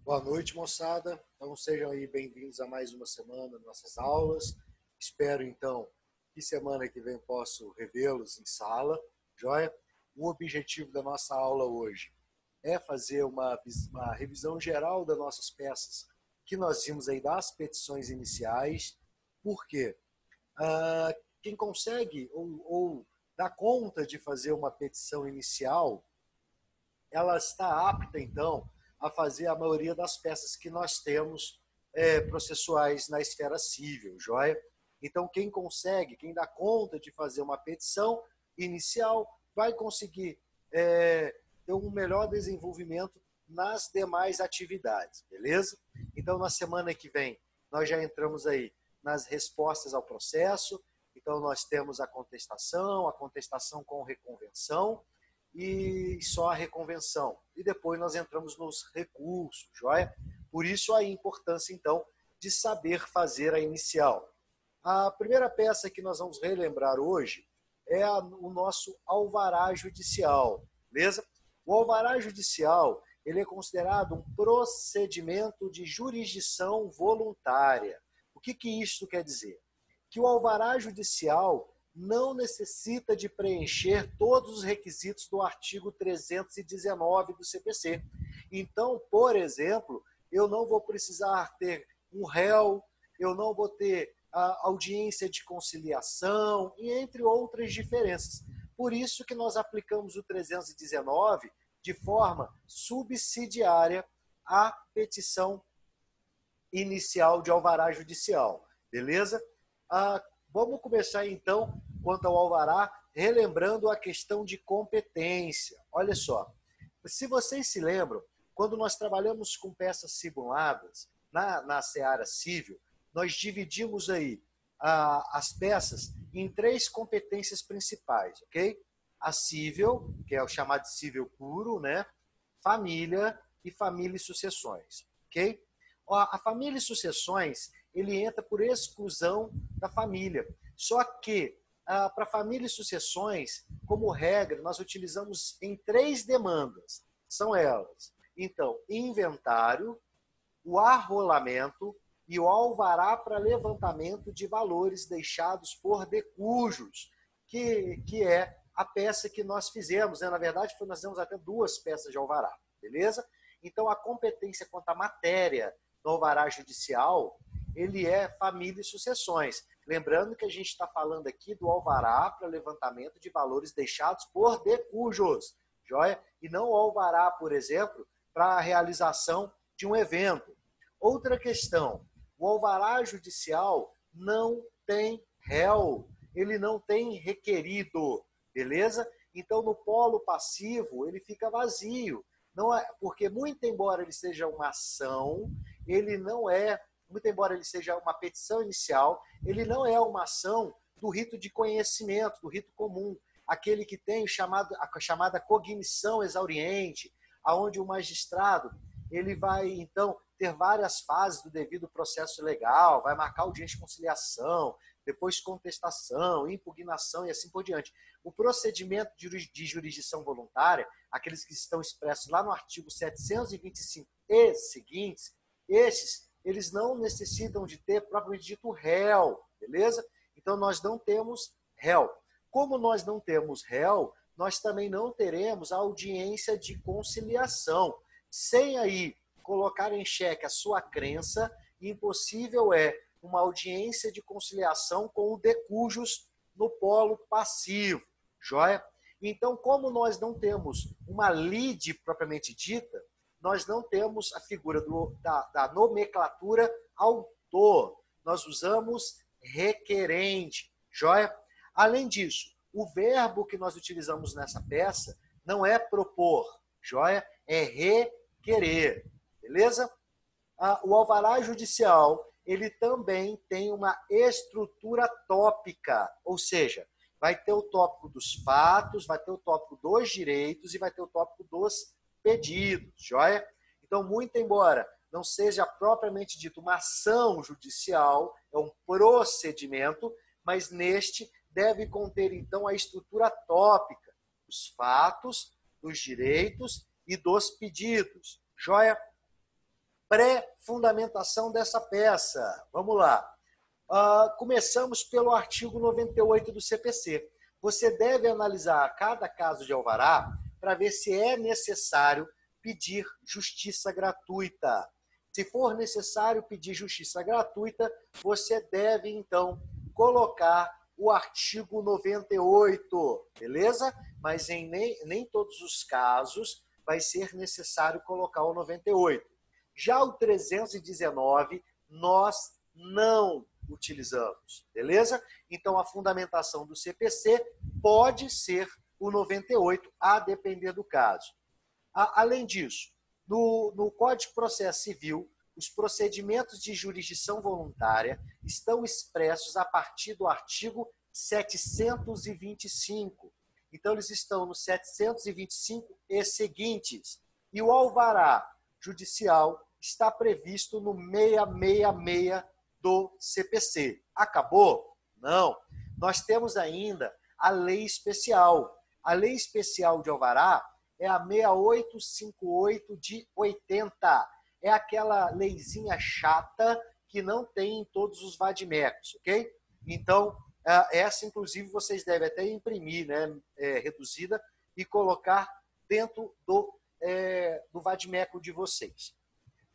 Boa noite, moçada. Então, sejam aí bem-vindos a mais uma semana de nossas aulas. Espero, então, que semana que vem posso revê-los em sala, joia? O objetivo da nossa aula hoje é fazer uma revisão geral das nossas peças que nós vimos aí das petições iniciais. Por quê? Quem consegue ou dá conta de fazer uma petição inicial, ela está apta, então, a fazer a maioria das peças que nós temos processuais na esfera civil, joia? Então, quem consegue, quem dá conta de fazer uma petição inicial, vai conseguir ter um melhor desenvolvimento nas demais atividades, beleza? Então, na semana que vem, nós já entramos aí nas respostas ao processo. Então, nós temos a contestação com reconvenção, e só a reconvenção. E depois nós entramos nos recursos, joia? Por isso a importância, então, de saber fazer a inicial. A primeira peça que nós vamos relembrar hoje é o nosso alvará judicial, beleza? O alvará judicial, ele é considerado um procedimento de jurisdição voluntária. O que isso quer dizer? Que o alvará judicial não necessita de preencher todos os requisitos do artigo 319 do CPC. Então, por exemplo, eu não vou precisar ter um réu, eu não vou ter a audiência de conciliação, e entre outras diferenças. Por isso que nós aplicamos o 319 de forma subsidiária à petição inicial de alvará judicial. Beleza? Vamos começar, então, quanto ao alvará, relembrando a questão de competência. Olha só, se vocês se lembram, quando nós trabalhamos com peças simuladas na seara civil, nós dividimos aí as peças em três competências principais, ok? A civil, que é o chamado de civil puro, né? Família e família e sucessões, ok? A família e sucessões, ele entra por exclusão da família. Só que, para família e sucessões, como regra, nós utilizamos em três demandas. São elas, então, inventário, o arrolamento e o alvará para levantamento de valores deixados por decujos, que é a peça que nós fizemos. Né? Na verdade, nós temos até duas peças de alvará, beleza? Então, a competência quanto à matéria no alvará judicial, ele é família e sucessões. Lembrando que a gente está falando aqui do alvará para levantamento de valores deixados por decujos, joia? E não o alvará, por exemplo, para a realização de um evento. Outra questão, o alvará judicial não tem réu, ele não tem requerido, beleza? Então, no polo passivo, ele fica vazio. Não é, porque, muito embora ele seja uma ação, ele não é, muito embora ele seja uma petição inicial, ele não é uma ação do rito de conhecimento, do rito comum, aquele que tem a chamada cognição exauriente, aonde o magistrado ele vai, então, ter várias fases do devido processo legal, vai marcar audiência de conciliação, depois contestação, impugnação e assim por diante. O procedimento de jurisdição voluntária, aqueles que estão expressos lá no artigo 725 e seguintes, esses, eles não necessitam de ter, propriamente dito, réu, beleza? Então, nós não temos réu. Como nós não temos réu, nós também não teremos a audiência de conciliação. Sem aí colocar em xeque a sua crença, impossível é uma audiência de conciliação com o decujus no polo passivo, joia? Então, como nós não temos uma lide propriamente dita, nós não temos a figura da nomenclatura autor. Nós usamos requerente, joia? Além disso, o verbo que nós utilizamos nessa peça não é propor, joia? É requerer, beleza? O alvará judicial, ele também tem uma estrutura tópica, ou seja, vai ter o tópico dos fatos, vai ter o tópico dos direitos e vai ter o tópico dos pedidos, joia? Então, muito embora não seja propriamente dito uma ação judicial, é um procedimento, mas neste deve conter, então, a estrutura tópica, os fatos, dos direitos e dos pedidos, joia? Pré-fundamentação dessa peça. Vamos lá. Começamos pelo artigo 98 do CPC. Você deve analisar cada caso de alvará para ver se é necessário pedir justiça gratuita. Se for necessário pedir justiça gratuita, você deve, então, colocar o artigo 98, beleza? Mas em nem todos os casos vai ser necessário colocar o 98. Já o 319, nós não utilizamos, beleza? Então, a fundamentação do CPC pode ser o 98, a depender do caso. Além disso, no Código de Processo Civil, os procedimentos de jurisdição voluntária estão expressos a partir do artigo 725. Então, eles estão no 725 e seguintes. E o alvará judicial está previsto no 666 do CPC. Acabou? Não. Nós temos ainda a lei especial. A lei especial de alvará é a 6858 de 80. É aquela leizinha chata que não tem em todos os vademecums, ok? Então, essa, inclusive, vocês devem até imprimir, né, reduzida, e colocar dentro do vademecum de vocês.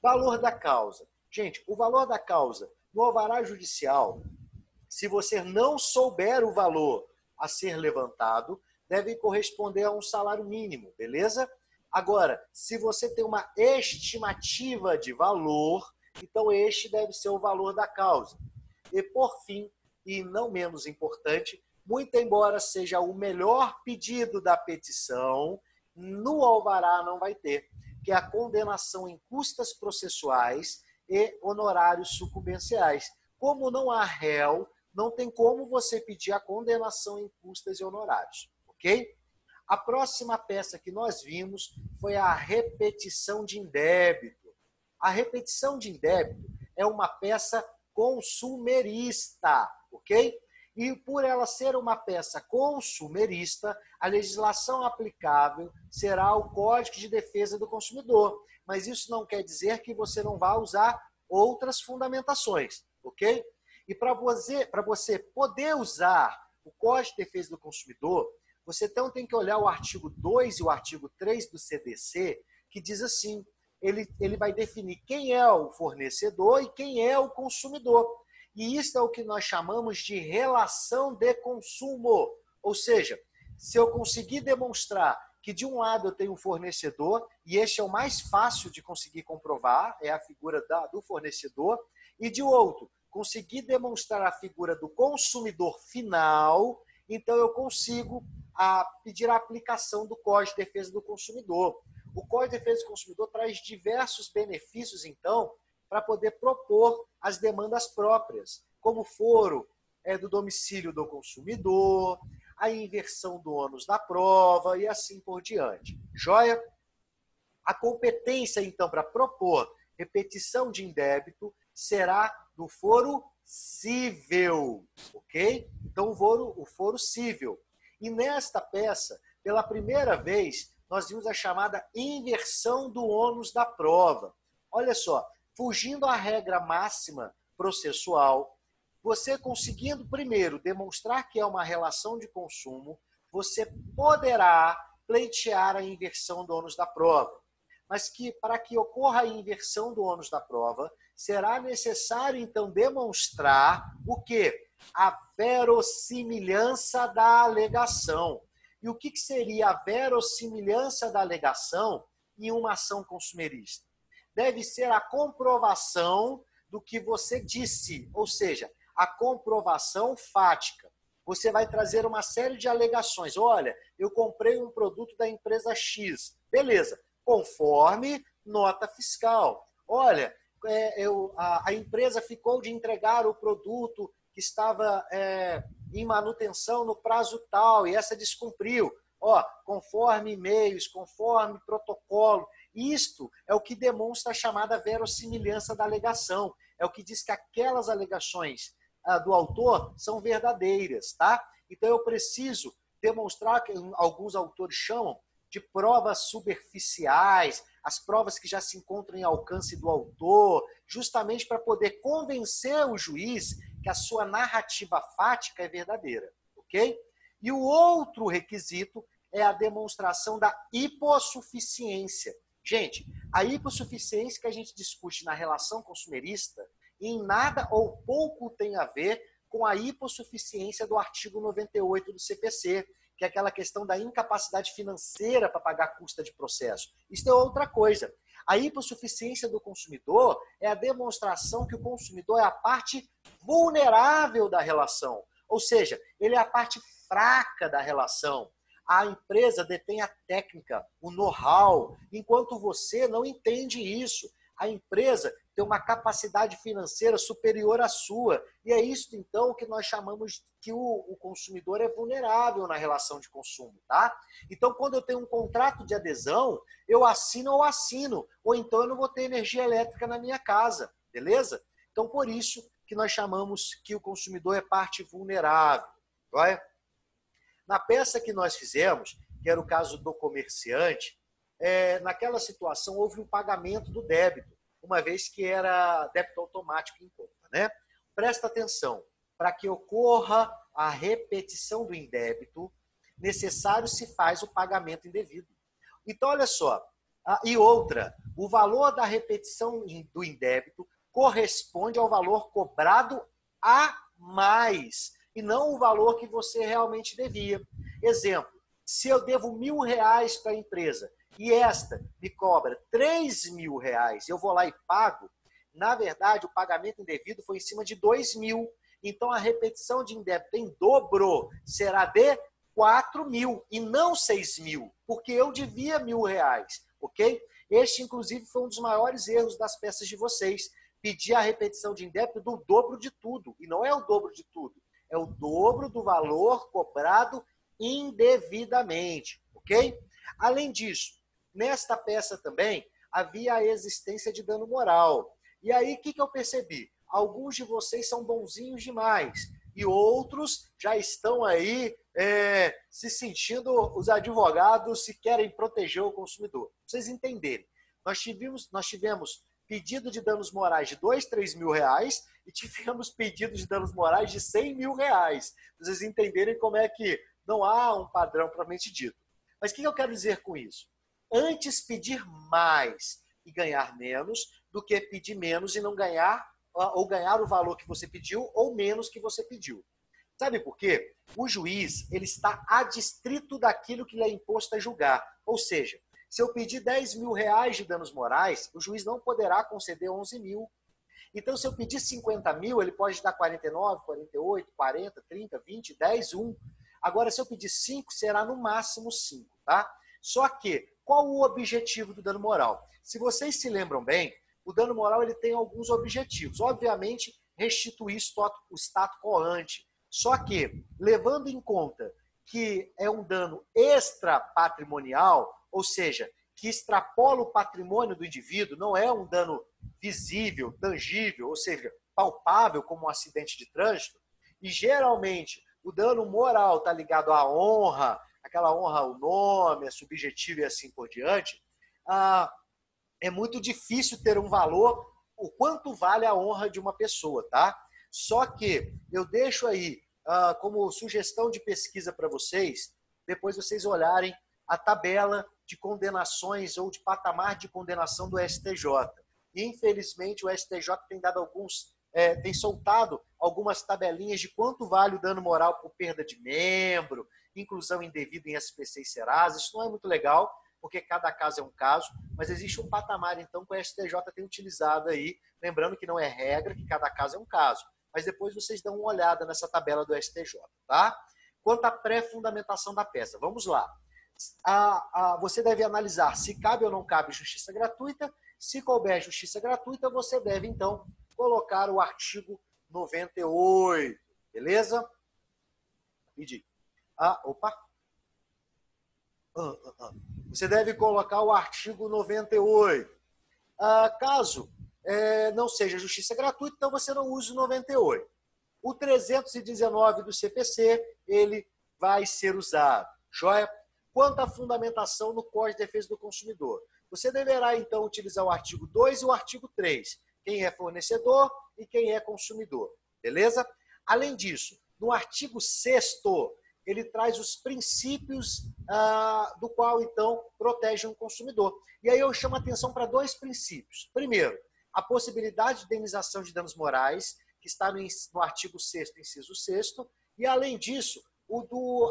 Valor da causa. Gente, o valor da causa no alvará judicial, se você não souber o valor a ser levantado, deve corresponder a um salário mínimo, beleza? Agora, se você tem uma estimativa de valor, então este deve ser o valor da causa. E por fim, e não menos importante, muito embora seja o melhor pedido da petição, no alvará não vai ter, que é a condenação em custas processuais e honorários sucumbenciais. Como não há réu, não tem como você pedir a condenação em custas e honorários, ok? A próxima peça que nós vimos foi a repetição de indébito. A repetição de indébito é uma peça consumerista, ok? E por ela ser uma peça consumerista, a legislação aplicável será o Código de Defesa do Consumidor. Mas isso não quer dizer que você não vá usar outras fundamentações, ok? E para você poder usar o Código de Defesa do Consumidor, você então tem que olhar o artigo 2 e o artigo 3 do CDC, que diz assim, ele vai definir quem é o fornecedor e quem é o consumidor. E isso é o que nós chamamos de relação de consumo. Ou seja, se eu conseguir demonstrar que de um lado eu tenho um fornecedor, e este é o mais fácil de conseguir comprovar, é a figura do fornecedor, e de outro, conseguir demonstrar a figura do consumidor final, então eu consigo pedir a aplicação do Código de Defesa do Consumidor. O Código de Defesa do Consumidor traz diversos benefícios, então, para poder propor as demandas próprias, como foro do domicílio do consumidor, a inversão do ônus da prova e assim por diante. Joia? A competência, então, para propor repetição de indébito será do foro cível, ok? Então, o foro cível. E nesta peça, pela primeira vez, nós vimos a chamada inversão do ônus da prova. Olha só, fugindo à regra máxima processual, você conseguindo primeiro demonstrar que é uma relação de consumo, você poderá pleitear a inversão do ônus da prova. Mas que para que ocorra a inversão do ônus da prova, será necessário então demonstrar o quê? A verossimilhança da alegação. E o que seria a verossimilhança da alegação em uma ação consumerista? Deve ser a comprovação do que você disse, ou seja, a comprovação fática. Você vai trazer uma série de alegações. Olha, eu comprei um produto da empresa X. Beleza, conforme nota fiscal. Olha, a empresa ficou de entregar o produto que estava em manutenção no prazo tal, e essa descumpriu. Conforme e-mails, conforme protocolo. Isto é o que demonstra a chamada verossimilhança da alegação. É o que diz que aquelas alegações do autor são verdadeiras, tá? Então eu preciso demonstrar, que alguns autores chamam de provas superficiais, as provas que já se encontram em alcance do autor, justamente para poder convencer o juiz que a sua narrativa fática é verdadeira, ok? E o outro requisito é a demonstração da hipossuficiência. Gente, a hipossuficiência que a gente discute na relação consumerista em nada ou pouco tem a ver com a hipossuficiência do artigo 98 do CPC, que é aquela questão da incapacidade financeira para pagar a custa de processo. Isso é outra coisa. A hipossuficiência do consumidor é a demonstração que o consumidor é a parte vulnerável da relação, ou seja, ele é a parte fraca da relação. A empresa detém a técnica, o know-how, enquanto você não entende isso. A empresa tem uma capacidade financeira superior à sua. E é isso, então, que nós chamamos que o consumidor é vulnerável na relação de consumo, tá? Então, quando eu tenho um contrato de adesão, eu assino ou assino, ou então eu não vou ter energia elétrica na minha casa, beleza? Então, por isso que nós chamamos que o consumidor é parte vulnerável, não é? Na peça que nós fizemos, que era o caso do comerciante, naquela situação houve um pagamento do débito, uma vez que era débito automático em conta, né? Presta atenção, para que ocorra a repetição do indébito, necessário se faz o pagamento indevido. Então, olha só, e outra, o valor da repetição do indébito corresponde ao valor cobrado a mais, e não o valor que você realmente devia. Exemplo, se eu devo R$1.000 para a empresa e esta me cobra R$3.000, eu vou lá e pago, na verdade o pagamento indevido foi em cima de R$2.000. Então a repetição de indébito em dobro será de R$4.000 e não R$6.000, porque eu devia R$1.000, ok? Este, inclusive, foi um dos maiores erros das peças de vocês. Pedir a repetição de indébito do dobro de tudo, e não é o dobro de tudo. É o dobro do valor cobrado indevidamente, ok? Além disso, nesta peça também havia a existência de dano moral. E aí, o que eu percebi? Alguns de vocês são bonzinhos demais e outros já estão aí se sentindo os advogados se querem proteger o consumidor. Pra vocês entenderem, nós tivemos pedido de danos morais de R$2.000, R$3.000 e tivemos pedido de danos morais de R$100.000. Pra vocês entenderem como é que não há um padrão propriamente dito. Mas o que eu quero dizer com isso? Antes pedir mais e ganhar menos do que pedir menos e não ganhar, ou ganhar o valor que você pediu ou menos que você pediu. Sabe por quê? O juiz ele está adstrito daquilo que lhe é imposto a julgar. Ou seja, se eu pedir R$10.000 de danos morais, o juiz não poderá conceder 11.000. Então, se eu pedir 50.000, ele pode dar 49, 48, 40, 30, 20, 10, 1. Agora, se eu pedir 5, será no máximo 5, tá? Só que, qual o objetivo do dano moral? Se vocês se lembram bem, o dano moral ele tem alguns objetivos. Obviamente, restituir o status quo ante. Só que, levando em conta que é um dano extrapatrimonial, ou seja, que extrapola o patrimônio do indivíduo, não é um dano visível, tangível, ou seja, palpável como um acidente de trânsito, e geralmente o dano moral está ligado à honra, aquela honra ao nome, é subjetivo e assim por diante, é muito difícil ter um valor, o quanto vale a honra de uma pessoa, tá? Só que eu deixo aí como sugestão de pesquisa para vocês, depois vocês olharem a tabela de condenações ou de patamar de condenação do STJ. E, infelizmente, o STJ tem dado tem soltado algumas tabelinhas de quanto vale o dano moral por perda de membro, inclusão indevida em SPC e Serasa. Isso não é muito legal, porque cada caso é um caso, mas existe um patamar, então, que o STJ tem utilizado aí, lembrando que não é regra, que cada caso é um caso. Mas depois vocês dão uma olhada nessa tabela do STJ, tá? Quanto à pré-fundamentação da peça, vamos lá. Você deve analisar se cabe ou não cabe justiça gratuita. Se couber justiça gratuita, você deve, então, colocar o artigo 98, beleza? Pedi. Você deve colocar o artigo 98. Caso não seja justiça gratuita, então você não use o 98. O 319 do CPC, ele vai ser usado. Joia? Quanto à fundamentação no Código de Defesa do Consumidor, você deverá, então, utilizar o artigo 2 e o artigo 3. Quem é fornecedor e quem é consumidor. Beleza? Além disso, no artigo 6º, ele traz os princípios do qual, então, protege o consumidor. E aí eu chamo a atenção para dois princípios. Primeiro, a possibilidade de indenização de danos morais, que está no artigo 6º, inciso 6º, e, além disso,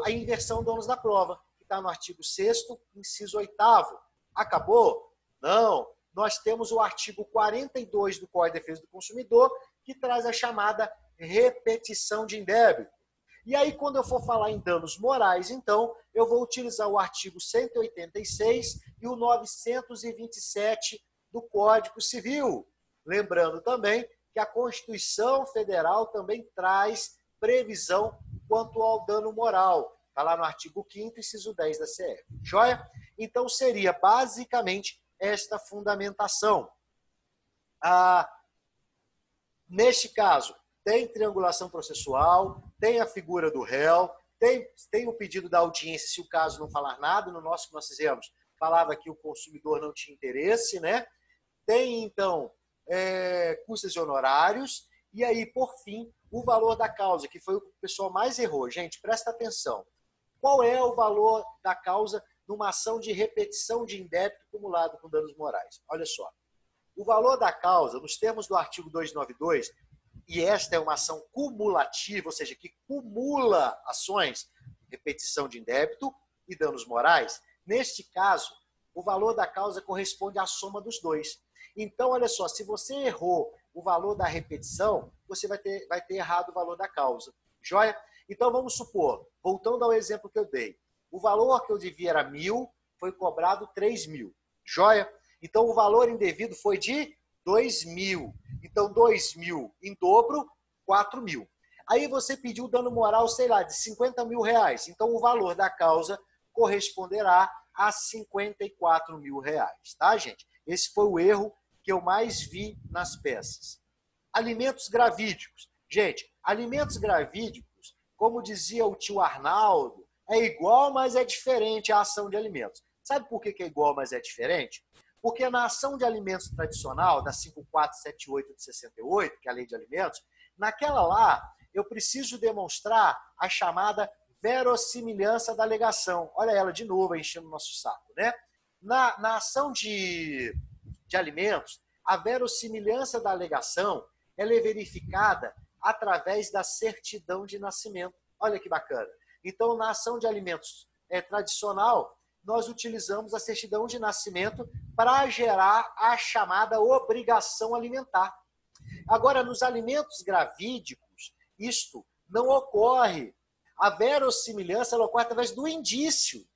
a inversão do ônus da prova, que está no artigo 6º, inciso 8º. Acabou? Não. Nós temos o artigo 42 do Código de Defesa do Consumidor, que traz a chamada repetição de indébito. E aí, quando eu for falar em danos morais, então, eu vou utilizar o artigo 186 e o 927 do Código Civil. Lembrando também que a Constituição Federal também traz previsão quanto ao dano moral. Está lá no artigo 5º, inciso 10 da CF. Joia? Então, seria basicamente esta fundamentação. Neste caso, tem triangulação processual, tem a figura do réu, tem o pedido da audiência, se o caso não falar nada. No nosso que nós fizemos, falava que o consumidor não tinha interesse, né? Tem, então, custas e honorários, e aí, por fim, o valor da causa, que foi o que o pessoal mais errou. Gente, presta atenção. Qual é o valor da causa numa ação de repetição de indébito acumulado com danos morais? Olha só. O valor da causa, nos termos do artigo 292, e esta é uma ação cumulativa, ou seja, que cumula ações, repetição de indébito e danos morais, neste caso, o valor da causa corresponde à soma dos dois. Então, olha só, se você errou o valor da repetição, você vai ter errado o valor da causa. Joia? Então, vamos supor, voltando ao exemplo que eu dei, o valor que eu devia era 1.000, foi cobrado 3.000. Joia? Então, o valor indevido foi de 2.000. Então, 2.000 em dobro, 4.000. Aí você pediu dano moral, sei lá, de 50 mil reais. Então, o valor da causa corresponderá a 54 mil reais. Tá, gente? Esse foi o erro que eu mais vi nas peças. Alimentos gravídicos. Gente, alimentos gravídicos, como dizia o tio Arnaldo, é igual, mas é diferente a ação de alimentos. Sabe por que é igual, mas é diferente? Porque na ação de alimentos tradicional, da 5478 de 68, que é a lei de alimentos, naquela lá, eu preciso demonstrar a chamada verossimilhança da alegação. Olha ela de novo enchendo o nosso saco, né? Na ação de alimentos, a verossimilhança da alegação ela é verificada através da certidão de nascimento. Olha que bacana. Então, na ação de alimentos tradicional, nós utilizamos a certidão de nascimento para gerar a chamada obrigação alimentar. Agora, nos alimentos gravídicos, isto não ocorre. A verossimilhança ela ocorre através do indício.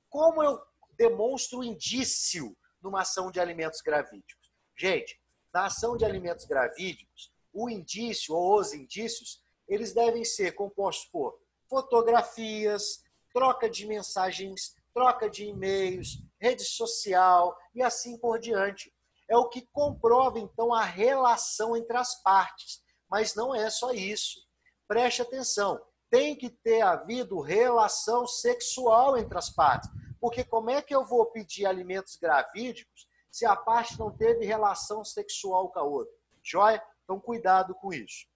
Como eu demonstro o indício numa ação de alimentos gravídicos? Gente, na ação de alimentos gravídicos, o indício ou os indícios, eles devem ser compostos por fotografias, troca de mensagens, troca de e-mails, rede social e assim por diante. É o que comprova, então, a relação entre as partes. Mas não é só isso. Preste atenção. Tem que ter havido relação sexual entre as partes. Porque como é que eu vou pedir alimentos gravídicos se a parte não teve relação sexual com a outra? Joia? Então, cuidado com isso.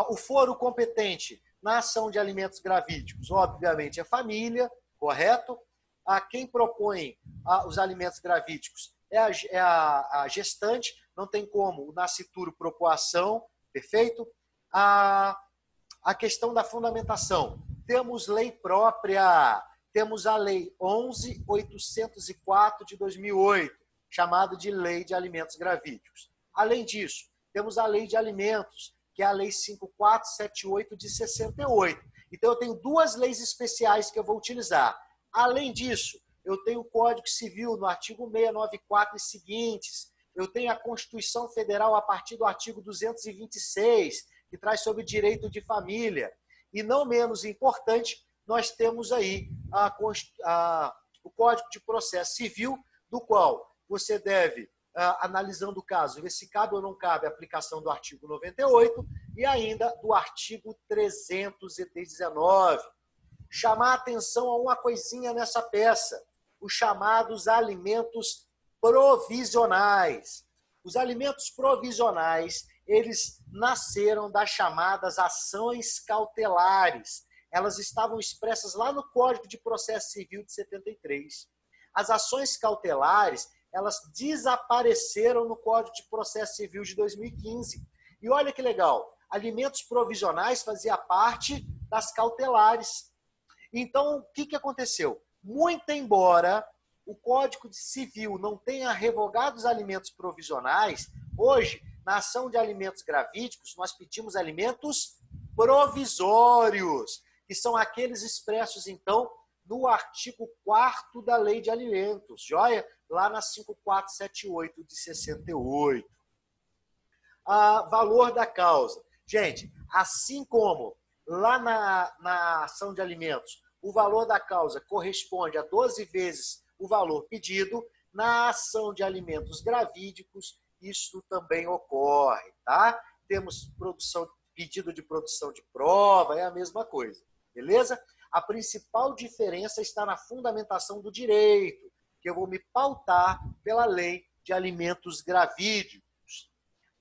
O foro competente na ação de alimentos gravídicos, obviamente, é família, correto? Quem propõe os alimentos gravídicos é a gestante, não tem como o nascituro propor ação, perfeito? A questão da fundamentação, temos lei própria, temos a lei 11.804 de 2008, chamada de Lei de Alimentos Gravídicos. Além disso, temos a Lei de Alimentos, que é a Lei 5478 de 68. Então, eu tenho duas leis especiais que eu vou utilizar. Além disso, eu tenho o Código Civil no artigo 694 e seguintes. Eu tenho a Constituição Federal a partir do artigo 226, que traz sobre direito de família. E não menos importante, nós temos aí o Código de Processo Civil, do qual você deve, analisando o caso, ver se cabe ou não cabe a aplicação do artigo 98 e ainda do artigo 319. Chamar a atenção a uma coisinha nessa peça. os chamados alimentos provisionais. Os alimentos provisionais, eles nasceram das chamadas ações cautelares. Elas estavam expressas lá no Código de Processo Civil de 73. As ações cautelares, elas desapareceram no Código de Processo Civil de 2015. E olha que legal, alimentos provisionais fazia parte das cautelares. Então, o que aconteceu? Muito embora o Código Civil não tenha revogado os alimentos provisionais, hoje, na ação de alimentos gravídicos, nós pedimos alimentos provisórios, que são aqueles expressos, então, no artigo 4º da Lei de Alimentos, joia? Lá na 5478 de 68. Valor da causa. Gente, assim como lá na ação de alimentos, o valor da causa corresponde a 12 vezes o valor pedido, na ação de alimentos gravídicos, isso também ocorre, tá? Temos pedido de produção de prova, é a mesma coisa, beleza? A principal diferença está na fundamentação do direito, que eu vou me pautar pela Lei de Alimentos Gravídicos.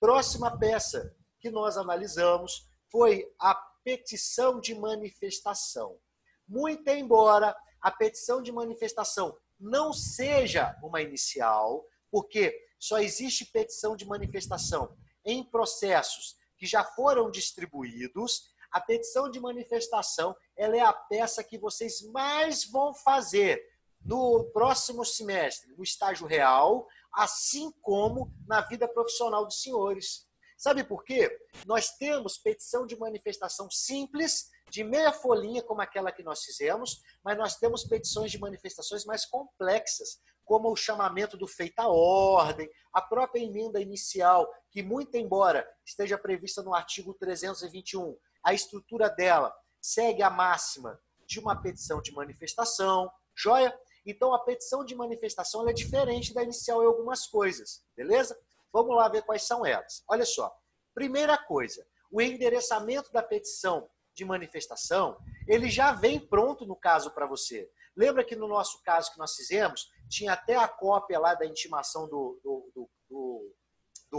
Próxima peça que nós analisamos foi a petição de manifestação. Muito embora a petição de manifestação não seja uma inicial, porque só existe petição de manifestação em processos que já foram distribuídos, a petição de manifestação ela é a peça que vocês mais vão fazer no próximo semestre, no estágio real, assim como na vida profissional dos senhores. Sabe por quê? Nós temos petição de manifestação simples, de meia folhinha, como aquela que nós fizemos, mas nós temos petições de manifestações mais complexas, como o chamamento do feita ordem, a própria emenda inicial, que muito embora esteja prevista no artigo 321, a estrutura dela segue a máxima de uma petição de manifestação, joia? Então a petição de manifestação ela é diferente da inicial em algumas coisas, beleza? Vamos lá ver quais são elas. Olha só, primeira coisa, o endereçamento da petição de manifestação, ele já vem pronto no caso para você. Lembra que no nosso caso que nós fizemos, tinha até a cópia lá da intimação do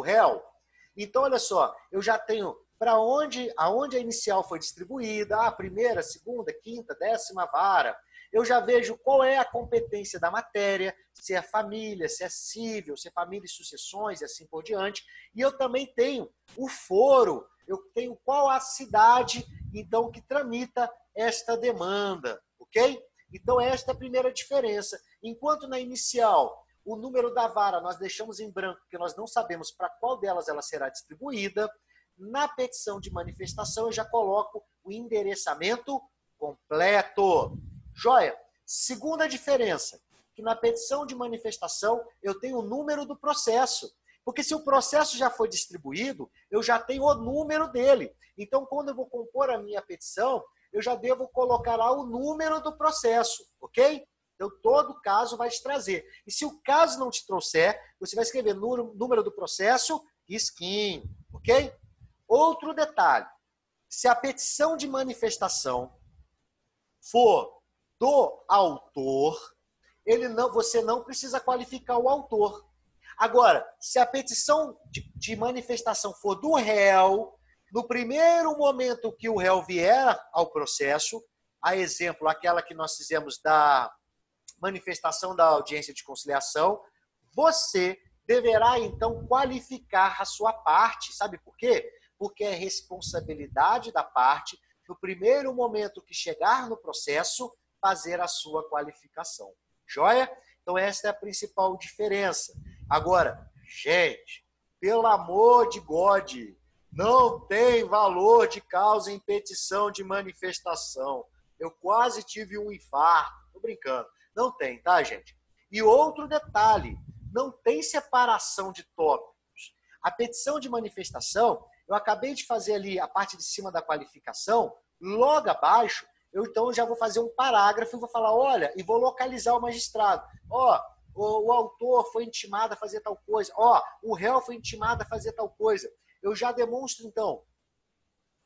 réu? Então, olha só, eu já tenho aonde a inicial foi distribuída, a primeira, segunda, quinta, 10ª vara. Eu já vejo qual é a competência da matéria, se é família, se é cível, se é família e sucessões e assim por diante. E eu também tenho o foro, eu tenho qual a cidade, então, que tramita esta demanda, ok? Então, esta é a primeira diferença. Enquanto na inicial, o número da vara nós deixamos em branco, porque nós não sabemos para qual delas ela será distribuída, na petição de manifestação eu já coloco o endereçamento completo. Joia? Segunda diferença, que na petição de manifestação eu tenho o número do processo. Porque se o processo já foi distribuído, eu já tenho o número dele. Então, quando eu vou compor a minha petição, eu já devo colocar lá o número do processo, ok? Então, todo caso vai te trazer. E se o caso não te trouxer, você vai escrever número do processo, risquinho, ok? Outro detalhe, se a petição de manifestação for do autor, você não precisa qualificar o autor. Agora, se a petição de manifestação for do réu, no primeiro momento que o réu vier ao processo, a exemplo, aquela que nós fizemos da manifestação da audiência de conciliação, você deverá, então, qualificar a sua parte. Sabe por quê? Porque é responsabilidade da parte, no primeiro momento que chegar no processo, fazer a sua qualificação. Joia? Então, essa é a principal diferença. Agora, gente, pelo amor de God, não tem valor de causa em petição de manifestação. Eu quase tive um infarto. Tô brincando. Não tem, tá, gente? E outro detalhe, não tem separação de tópicos. A petição de manifestação, eu acabei de fazer ali a parte de cima da qualificação, logo abaixo, então já vou fazer um parágrafo e vou falar, olha, e vou localizar o magistrado. Ó, o autor foi intimado a fazer tal coisa. Ó, o réu foi intimado a fazer tal coisa. Eu já demonstro, então,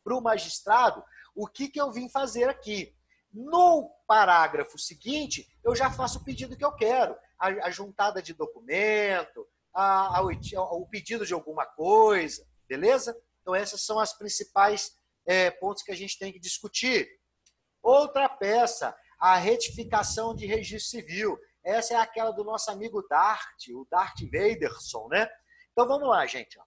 para o magistrado o que eu vim fazer aqui. No parágrafo seguinte, eu já faço o pedido que eu quero. A juntada de documento, o pedido de alguma coisa, beleza? Então, essas são as principais pontos que a gente tem que discutir. Outra peça, a retificação de registro civil. Essa é aquela do nosso amigo Dart, o Dart Vaderson, né? Então, vamos lá, gente.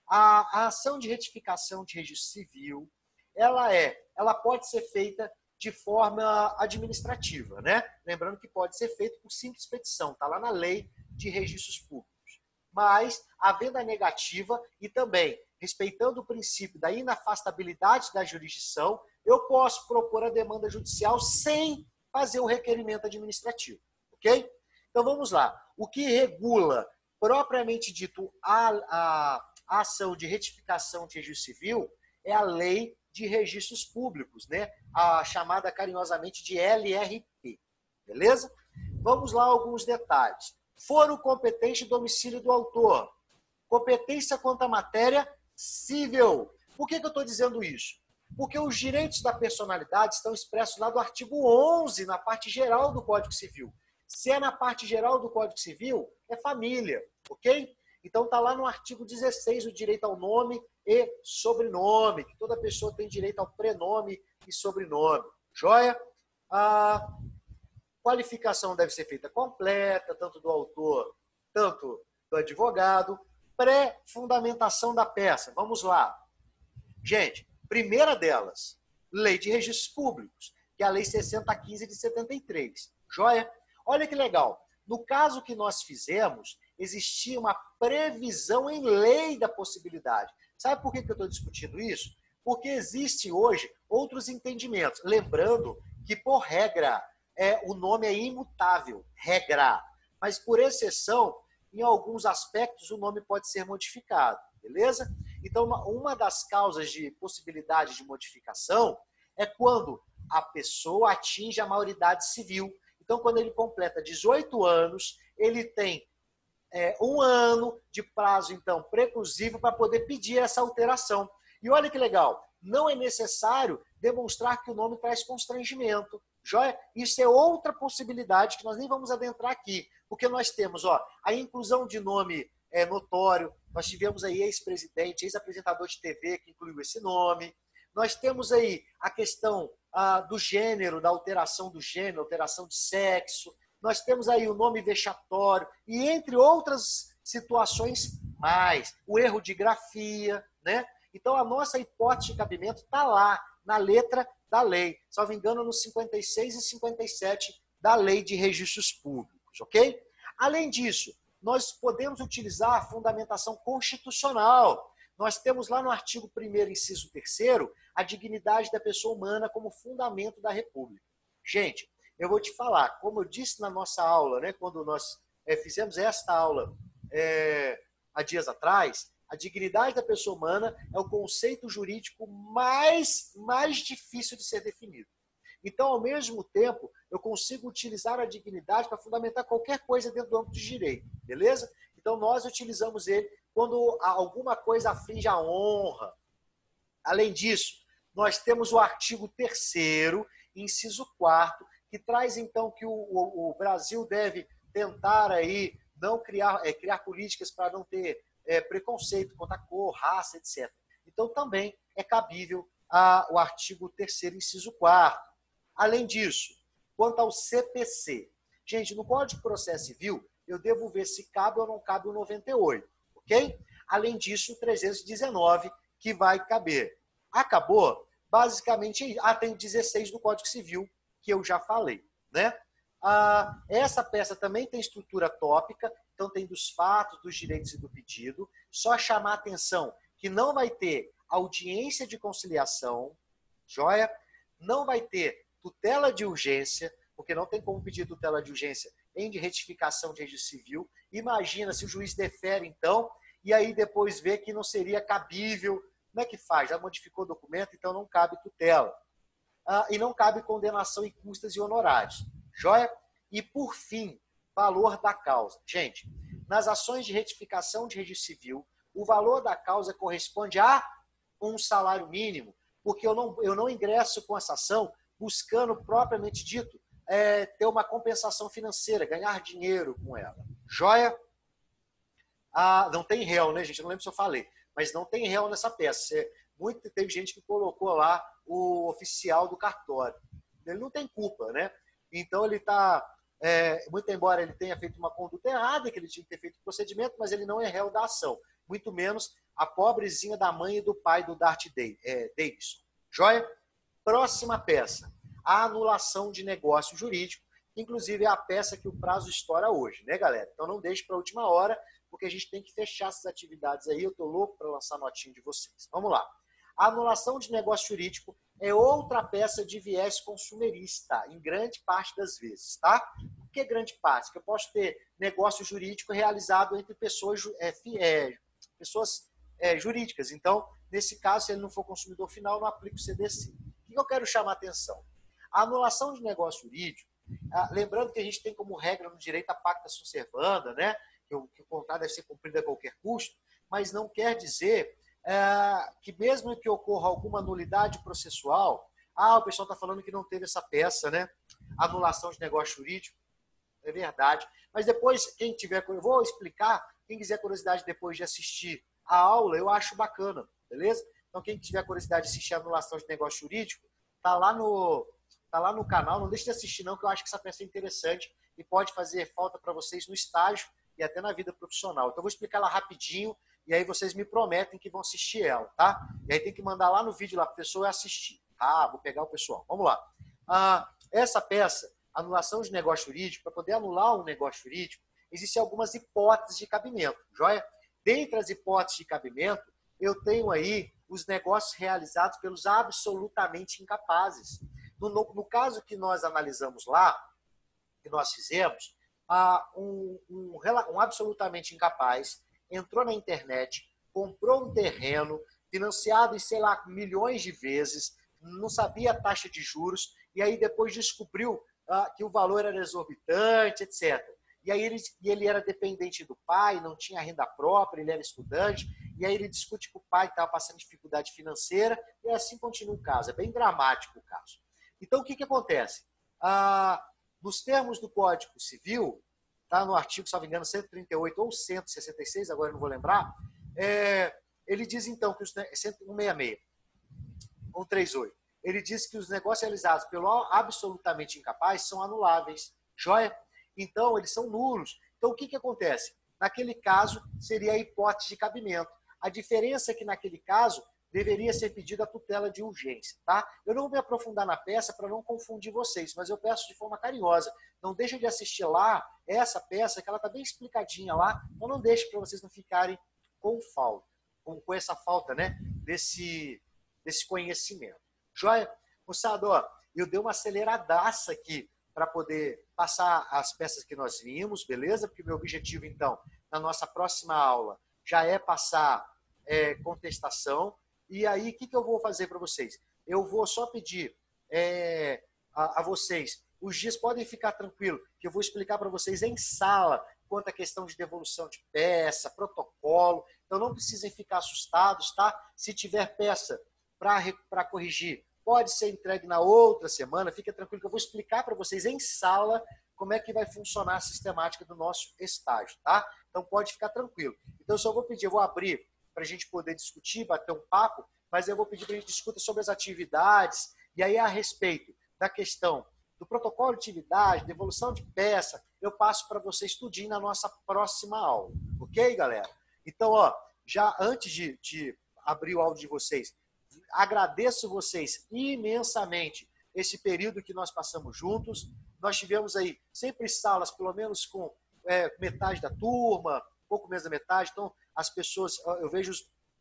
A ação de retificação de registro civil, ela pode ser feita de forma administrativa, né? Lembrando que pode ser feito por simples petição, está lá na Lei de Registros Públicos. Mas, havendo a negativa e também respeitando o princípio da inafastabilidade da jurisdição, eu posso propor a demanda judicial sem fazer o requerimento administrativo, ok? Então, vamos lá. O que regula, propriamente dito, a ação de retificação de registro civil é a Lei de Registros Públicos, né? A chamada carinhosamente de LRP, beleza? Vamos lá alguns detalhes. Foro competente e domicílio do autor. Competência quanto à matéria civil. Por que eu estou dizendo isso? Porque os direitos da personalidade estão expressos lá do artigo 11, na parte geral do Código Civil. Se é na parte geral do Código Civil, é família, ok? Então está lá no artigo 16 o direito ao nome e sobrenome, que toda pessoa tem direito ao prenome e sobrenome. Joia? A qualificação deve ser feita completa, tanto do autor, tanto do advogado. Pré-fundamentação da peça. Vamos lá. Gente, primeira delas, Lei de Registros Públicos, que é a Lei 6015 de 73. Joia? Olha que legal. No caso que nós fizemos, existia uma previsão em lei da possibilidade. Sabe por que eu estou discutindo isso? Porque existe hoje outros entendimentos. Lembrando que, por regra, o nome é imutável, regra. Mas, por exceção, em alguns aspectos, o nome pode ser modificado, beleza? Então, uma das causas de possibilidade de modificação é quando a pessoa atinge a maioridade civil. Então, quando ele completa 18 anos, ele tem 1 ano de prazo, então, preclusivo para poder pedir essa alteração. E olha que legal, não é necessário demonstrar que o nome traz constrangimento. Joia? Isso é outra possibilidade que nós nem vamos adentrar aqui, porque nós temos a inclusão de nome notório, nós tivemos aí ex-presidente, ex-apresentador de TV que incluiu esse nome, nós temos aí a questão do gênero, da alteração do gênero, alteração de sexo, nós temos aí o nome vexatório, e entre outras situações mais, o erro de grafia, né? Então a nossa hipótese de cabimento está lá, na letra da lei, salvo engano, nos 56 e 57 da Lei de Registros Públicos, ok? Além disso, nós podemos utilizar a fundamentação constitucional. Nós temos lá no artigo 1º, inciso 3º, a dignidade da pessoa humana como fundamento da República. Gente, eu vou te falar, como eu disse na nossa aula, né, quando nós fizemos esta aula há dias atrás, a dignidade da pessoa humana é o conceito jurídico mais difícil de ser definido. Então, ao mesmo tempo, eu consigo utilizar a dignidade para fundamentar qualquer coisa dentro do âmbito de direito, beleza? Então, nós utilizamos ele quando alguma coisa aflige a honra. Além disso, nós temos o artigo 3º, inciso 4º, que traz, então, que o Brasil deve tentar aí não criar políticas para não ter preconceito contra a cor, raça, etc. Então, também é cabível o artigo 3º, inciso 4º. Além disso, quanto ao CPC, gente, no Código de Processo Civil, eu devo ver se cabe ou não cabe o 98, ok? Além disso, o 319, que vai caber. Acabou? Basicamente, tem o 16 do Código Civil, que eu já falei, né? Essa peça também tem estrutura tópica, então tem dos fatos, dos direitos e do pedido. Só chamar a atenção que não vai ter audiência de conciliação, joia? Não vai ter tutela de urgência, porque não tem como pedir tutela de urgência em de retificação de registro civil. Imagina se o juiz defere, então, e aí depois vê que não seria cabível. Como é que faz? Já modificou o documento, então não cabe tutela. E não cabe condenação em custas e honorários. Joia? E, por fim, valor da causa. Gente, nas ações de retificação de registro civil, o valor da causa corresponde a um salário mínimo, porque eu não ingresso com essa ação buscando, propriamente dito, ter uma compensação financeira, ganhar dinheiro com ela. Joia? Não tem réu, né, gente? Eu não lembro se eu falei, mas não tem réu nessa peça. Teve gente que colocou lá o oficial do cartório. Ele não tem culpa, né? Então ele está, muito embora ele tenha feito uma conduta errada, que ele tinha que ter feito o procedimento, mas ele não é réu da ação. Muito menos a pobrezinha da mãe e do pai do Darth Davidson. Joia? Próxima peça. A anulação de negócio jurídico. Inclusive é a peça que o prazo estoura hoje, né, galera? Então não deixe para a última hora, porque a gente tem que fechar essas atividades aí. Eu estou louco para lançar notinha de vocês. Vamos lá. A anulação de negócio jurídico é outra peça de viés consumerista, em grande parte das vezes, tá? Por que grande parte? Porque eu posso ter negócio jurídico realizado entre pessoas jurídicas. Então, nesse caso, se ele não for consumidor final, não aplica o CDC. O que eu quero chamar a atenção? A anulação de negócio jurídico, lembrando que a gente tem como regra no direito a pacta sunt servanda, né? Que o contrato deve ser cumprido a qualquer custo, mas não quer dizer que mesmo que ocorra alguma nulidade processual, o pessoal está falando que não teve essa peça, né? Anulação de negócio jurídico, é verdade. Mas depois, quem tiver, eu vou explicar, quem quiser curiosidade depois de assistir a aula, eu acho bacana, beleza? Então, quem tiver curiosidade de assistir a anulação de negócio jurídico, tá lá no canal, não deixe de assistir não, que eu acho que essa peça é interessante e pode fazer falta para vocês no estágio e até na vida profissional. Então, eu vou explicar ela rapidinho, e aí vocês me prometem que vão assistir ela, tá? E aí tem que mandar lá no vídeo lá para a pessoa assistir. Vou pegar o pessoal. Vamos lá. Essa peça, anulação de negócio jurídico, para poder anular um negócio jurídico, existem algumas hipóteses de cabimento, joia? Dentre as hipóteses de cabimento, eu tenho aí os negócios realizados pelos absolutamente incapazes. No caso que nós analisamos lá, que nós fizemos, um absolutamente incapaz entrou na internet, comprou um terreno, financiado em, sei lá, milhões de vezes, não sabia a taxa de juros, e aí depois descobriu que o valor era exorbitante, etc. E aí ele era dependente do pai, não tinha renda própria, ele era estudante, e aí ele discute com o pai que estava passando dificuldade financeira, e assim continua o caso. É bem dramático o caso. Então, o que acontece? Nos termos do Código Civil, tá no artigo, se não me engano, 138 ou 166, agora eu não vou lembrar, ele diz então que os 166, 138, ele diz que os negócios realizados pelo absolutamente incapaz são anuláveis, joia? Então, eles são nulos. Então, o que acontece? Naquele caso, seria a hipótese de cabimento. A diferença é que, naquele caso, deveria ser pedida a tutela de urgência, tá? Eu não vou me aprofundar na peça para não confundir vocês, mas eu peço de forma carinhosa, não deixem de assistir lá essa peça, que ela está bem explicadinha lá, então não deixe para vocês não ficarem com falta, com essa falta, né, desse conhecimento. Joia? Moçada, eu dei uma aceleradaça aqui para poder passar as peças que nós vimos, beleza? Porque meu objetivo, então, na nossa próxima aula, já é passar contestação. E aí, o que eu vou fazer para vocês? Eu vou só pedir a vocês, os dias podem ficar tranquilos, que eu vou explicar para vocês em sala quanto à questão de devolução de peça, protocolo. Então, não precisem ficar assustados, tá? Se tiver peça para corrigir, pode ser entregue na outra semana. Fica tranquilo que eu vou explicar para vocês em sala como é que vai funcionar a sistemática do nosso estágio, tá? Então, pode ficar tranquilo. Então, eu só vou pedir, eu vou abrir para a gente poder discutir, bater um papo, mas eu vou pedir para a gente discutir sobre as atividades, e aí a respeito da questão do protocolo de atividade, devolução de peça, eu passo para vocês tudinho na nossa próxima aula. Ok, galera? Então, já antes de abrir o áudio de vocês, agradeço vocês imensamente esse período que nós passamos juntos. Nós tivemos aí sempre salas, pelo menos com metade da turma, pouco menos da metade, então as pessoas, eu vejo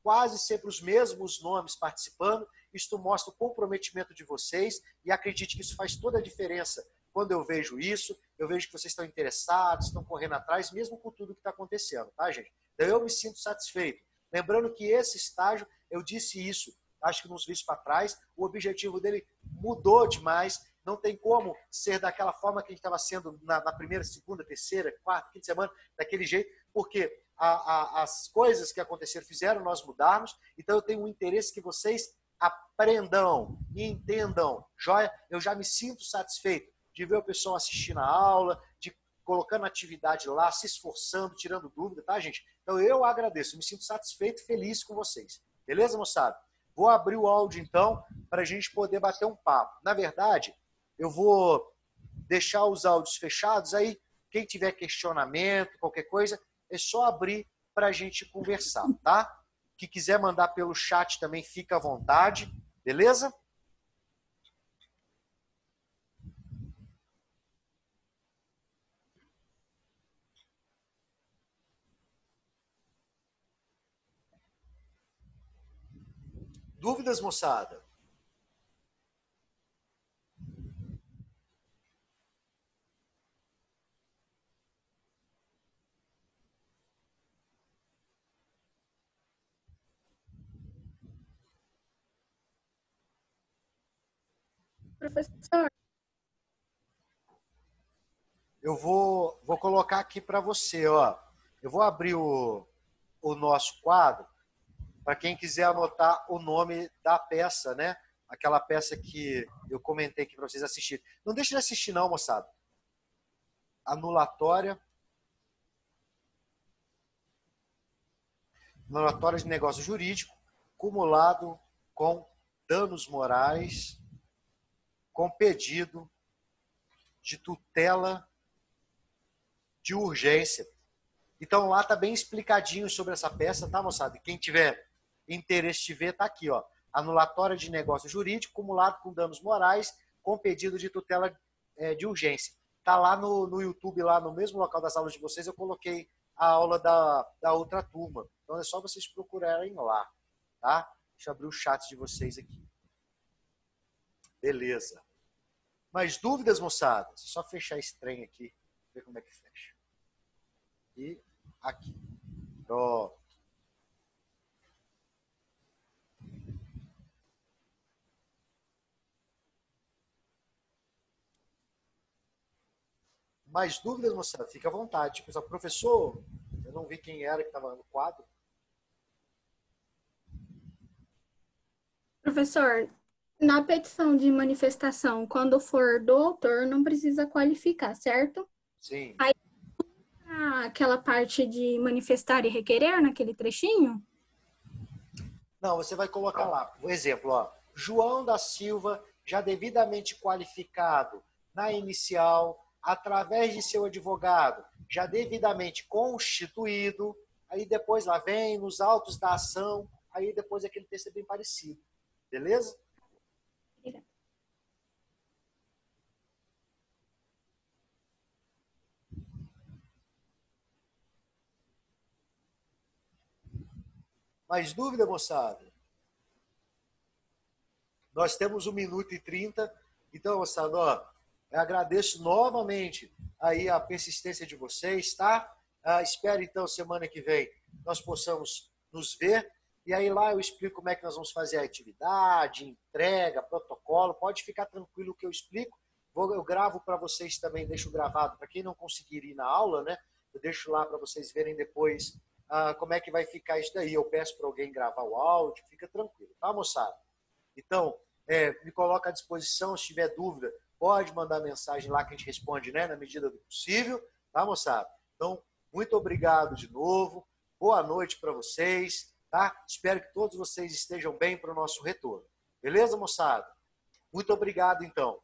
quase sempre os mesmos nomes participando. Isto mostra o comprometimento de vocês e acredite que isso faz toda a diferença. Quando eu vejo isso, eu vejo que vocês estão interessados, estão correndo atrás, mesmo com tudo que está acontecendo, tá, gente? Então eu me sinto satisfeito. Lembrando que esse estágio, eu disse isso, acho que nos vídeos para trás, o objetivo dele mudou demais, não tem como ser daquela forma que a gente estava sendo na primeira, segunda, terceira, quarta, quinta semana, daquele jeito, porque as coisas que aconteceram fizeram nós mudarmos, então eu tenho um interesse que vocês aprendam, entendam. Joia? Eu já me sinto satisfeito de ver o pessoal assistindo a aula, de colocando atividade lá, se esforçando, tirando dúvida, tá, gente? Então eu agradeço, eu me sinto satisfeito e feliz com vocês. Beleza, moçada? Vou abrir o áudio, então, para a gente poder bater um papo. Na verdade, eu vou deixar os áudios fechados, aí quem tiver questionamento, qualquer coisa, é só abrir para a gente conversar, tá? Que quiser mandar pelo chat também, fica à vontade, beleza? Dúvidas, moçada? Professor, Eu vou colocar aqui para você, ó. Eu vou abrir o nosso quadro para quem quiser anotar o nome da peça, né? Aquela peça que eu comentei aqui para vocês assistirem. Não deixe de assistir não, moçada. Anulatória de negócio jurídico, cumulado com danos morais, com pedido de tutela de urgência. Então lá tá bem explicadinho sobre essa peça, tá, moçada? Quem tiver interesse de ver, tá aqui, ó. Anulatória de negócio jurídico, cumulado com danos morais, com pedido de tutela de urgência. Tá lá no YouTube, lá no mesmo local das aulas de vocês, eu coloquei a aula da outra turma. Então é só vocês procurarem lá, tá? Deixa eu abrir o chat de vocês aqui. Beleza. Mais dúvidas, moçada? Só fechar esse trem aqui, ver como é que fecha. E aqui. Pronto. Mais dúvidas, moçada? Fica à vontade. Tipo, professor, eu não vi quem era que estava no quadro. professor, na petição de manifestação, quando for do autor, não precisa qualificar, certo? Sim. Aí, aquela parte de manifestar e requerer, naquele trechinho? Não, você vai colocar lá. Um exemplo, ó. João da Silva, já devidamente qualificado na inicial, através de seu advogado, já devidamente constituído. Aí depois lá vem nos autos da ação. Aí depois aquele texto é bem parecido. Beleza? Obrigada. Mais dúvida, moçada? Nós temos 1 minuto e 30. Então, moçada, ó, eu agradeço novamente aí a persistência de vocês, tá? Espero, então, semana que vem nós possamos nos ver. E aí lá eu explico como é que nós vamos fazer a atividade, entrega, protocolo. Pode ficar tranquilo que eu explico. Eu gravo para vocês também, deixo gravado. Para quem não conseguir ir na aula, né? Eu deixo lá para vocês verem depois como é que vai ficar isso daí. Eu peço para alguém gravar o áudio, fica tranquilo, tá, moçada? Então, me coloca à disposição, se tiver dúvida, pode mandar mensagem lá que a gente responde, né, na medida do possível, tá, moçada? Então, muito obrigado de novo, boa noite para vocês, tá? Espero que todos vocês estejam bem para o nosso retorno. Beleza, moçada? Muito obrigado, então.